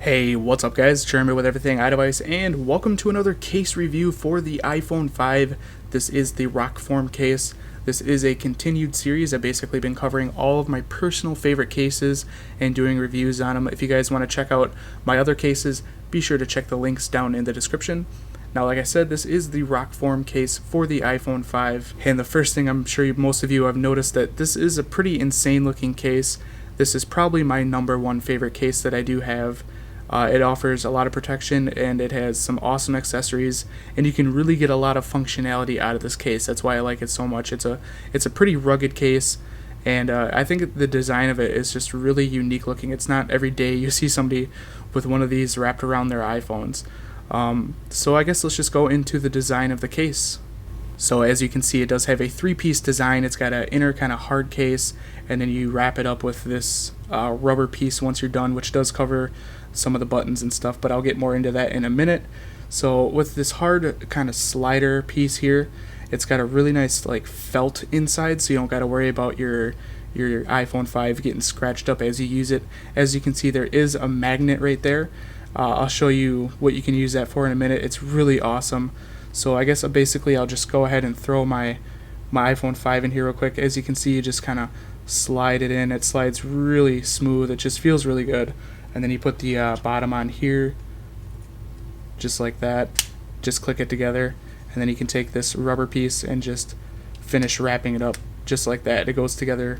Hey, what's up guys? Jeremy with Everything iDevice, and welcome to another case review for the iPhone 5. This is the Rokform case. This is a continued series. I've basically been covering all of my personal favorite cases and doing reviews on them. If you guys want to check out my other cases, be sure to check the links down in the description. Now, like I said, this is the Rokform case for the iPhone 5, and the first thing I'm sure most of you have noticed that this is a pretty insane looking case. This is probably my number one favorite case that I do have. It offers a lot of protection and it has some awesome accessories, and you can really get a lot of functionality out of this case. That's why I like it so much. It's a pretty rugged case, and I think the design of it is just really unique looking. It's not every day you see somebody with one of these wrapped around their iPhones. So I guess let's just go into the design of the case. So as you can see, it does have a three-piece design. It's got an inner kind of hard case, and then you wrap it up with this rubber piece once you're done, which does cover some of the buttons and stuff, but I'll get more into that in a minute. So with this hard kind of slider piece here, it's got a really nice like felt inside, so you don't got to worry about your iPhone 5 getting scratched up as you use it. As you can see, there is a magnet right there. I'll show you what you can use that for in a minute. It's really awesome. So I guess basically I'll just go ahead and throw my iPhone 5 in here real quick. As you can see, you just kind of slide it in. It slides really smooth. It just feels really good. And then you put the bottom on here, just like that. Just click it together, and then you can take this rubber piece and just finish wrapping it up just like that. It goes together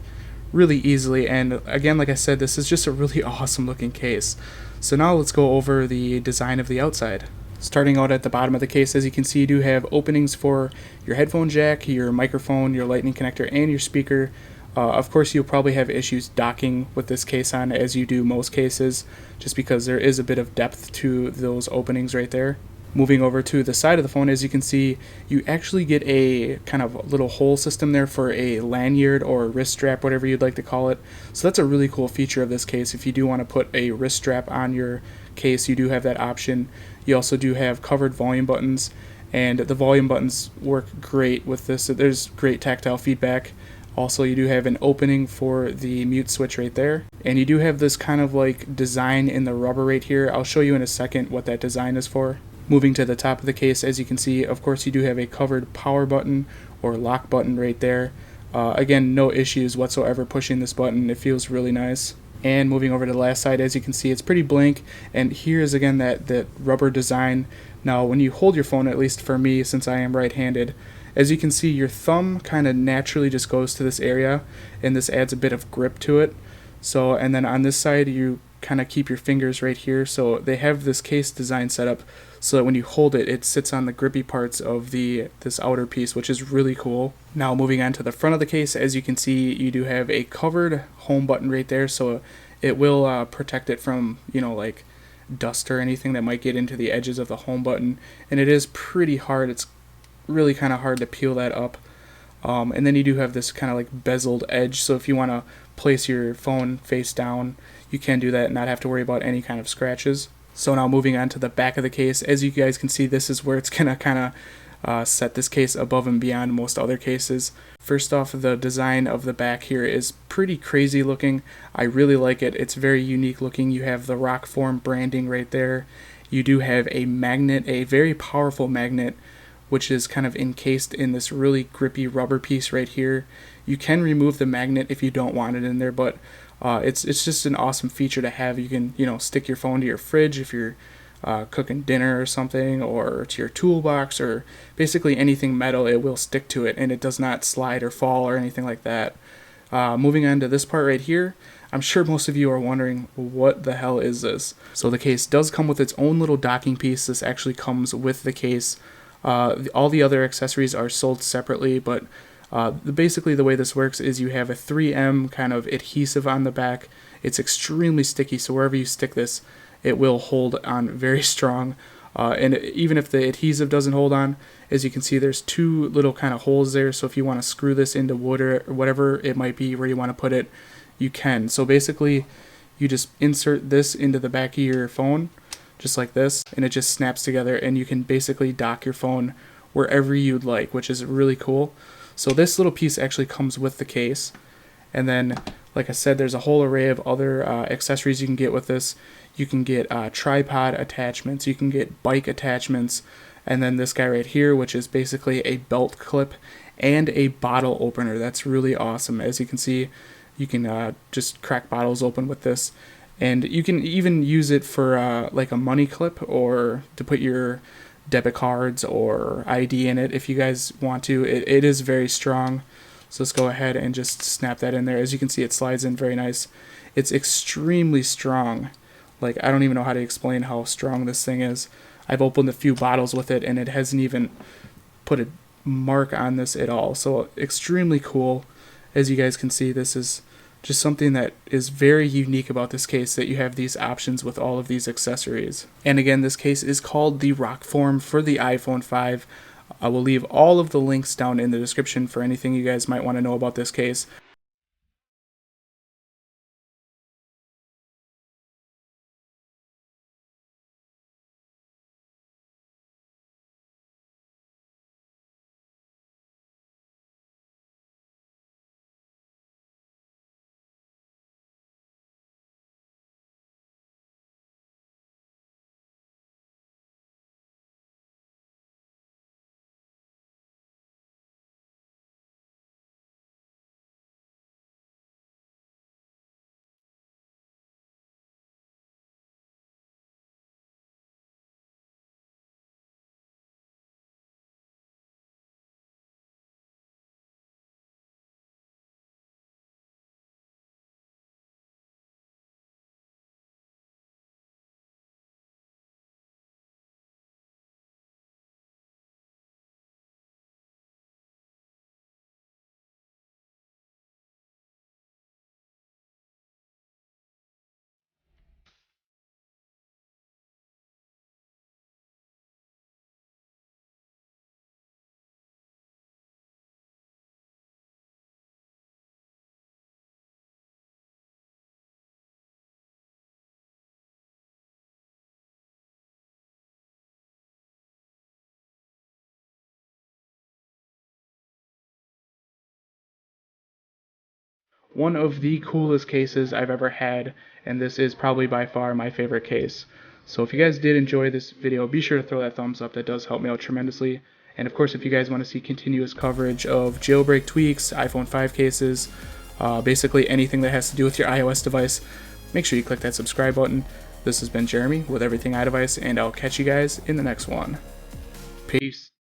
really easily, and again, like I said, this is just a really awesome looking case. So now let's go over the design of the outside. Starting out at the bottom of the case, as you can see, you do have openings for your headphone jack, your microphone, your lightning connector, and your speaker. Of course, you'll probably have issues docking with this case on, as you do most cases, just because there is a bit of depth to those openings right there. Moving over to the side of the phone, as you can see, you actually get a kind of little hole system there for a lanyard or a wrist strap, whatever you'd like to call it. So that's a really cool feature of this case. If you do want to put a wrist strap on your case, you do have that option. You also do have covered volume buttons, and the volume buttons work great with this. So there's great tactile feedback. Also, you do have an opening for the mute switch right there, and you do have this kind of like design in the rubber right here. I'll show you in a second what that design is for. Moving to the top of the case, as you can see, of course, you do have a covered power button or lock button right there. Again, no issues whatsoever pushing this button. It feels really nice. And moving over to the last side, as you can see, it's pretty blank, and here is again that rubber design. Now, when you hold your phone, at least for me, since I am right-handed, as you can see, your thumb kind of naturally just goes to this area, and this adds a bit of grip to it. So, and then on this side, you kind of keep your fingers right here. So they have this case design set up so that when you hold it, it sits on the grippy parts of this outer piece, which is really cool. Now moving on to the front of the case, as you can see, you do have a covered home button right there, so it will protect it from, like dust or anything that might get into the edges of the home button. And it is pretty hard. It's really kind of hard to peel that up. And then you do have this kind of like bezeled edge, so if you want to place your phone face down, you can do that and not have to worry about any kind of scratches. So now moving on to the back of the case, as you guys can see, this is where it's gonna kind of set this case above and beyond most other cases. First off, the design of the back here is pretty crazy looking. I really like it. It's very unique looking. You have the Rokform branding right there. You do have a magnet, a very powerful magnet, which is kind of encased in this really grippy rubber piece right here. You can remove the magnet if you don't want it in there, but it's just an awesome feature to have. You can stick your phone to your fridge if you're cooking dinner or something, or to your toolbox, or basically anything metal. It will stick to it, and it does not slide or fall or anything like that. Moving on to this part right here, I'm sure most of you are wondering, what the hell is this? So the case does come with its own little docking piece. This actually comes with the case. All the other accessories are sold separately, but basically the way this works is you have a 3M kind of adhesive on the back. It's extremely sticky, so wherever you stick this, it will hold on very strong. And even if the adhesive doesn't hold on, as you can see, there's two little kind of holes there, so if you want to screw this into wood or whatever it might be where you want to put it, you can. So basically, you just insert this into the back of your phone, just like this, and it just snaps together, and you can basically dock your phone wherever you'd like, which is really cool. So this little piece actually comes with the case, and then Like I said, there's a whole array of other accessories you can get with this. You can get tripod attachments, you can get bike attachments, and then this guy right here, which is basically a belt clip and a bottle opener. That's really awesome. As you can see, you can just crack bottles open with this, and you can even use it for like a money clip, or to put your debit cards or ID in it if you guys want to. It is very strong. So let's go ahead and just snap that in there. As you can see, it slides in very nice. It's extremely strong. Like, I don't even know how to explain how strong this thing is. I've opened a few bottles with it and it hasn't even put a mark on this at all. So extremely cool. As you guys can see, this is just something that is very unique about this case, that you have these options with all of these accessories. And again, this case is called the Rokform for the iPhone 5. I will leave all of the links down in the description for anything you guys might want to know about this case. One of the coolest cases I've ever had, and this is probably by far my favorite case. So if you guys did enjoy this video, be sure to throw that thumbs up. That does help me out tremendously. And of course, if you guys want to see continuous coverage of jailbreak tweaks, iPhone 5 cases, basically anything that has to do with your iOS device, make sure you click that subscribe button. This has been Jeremy with Everything iDevice, and I'll catch you guys in the next one. Peace.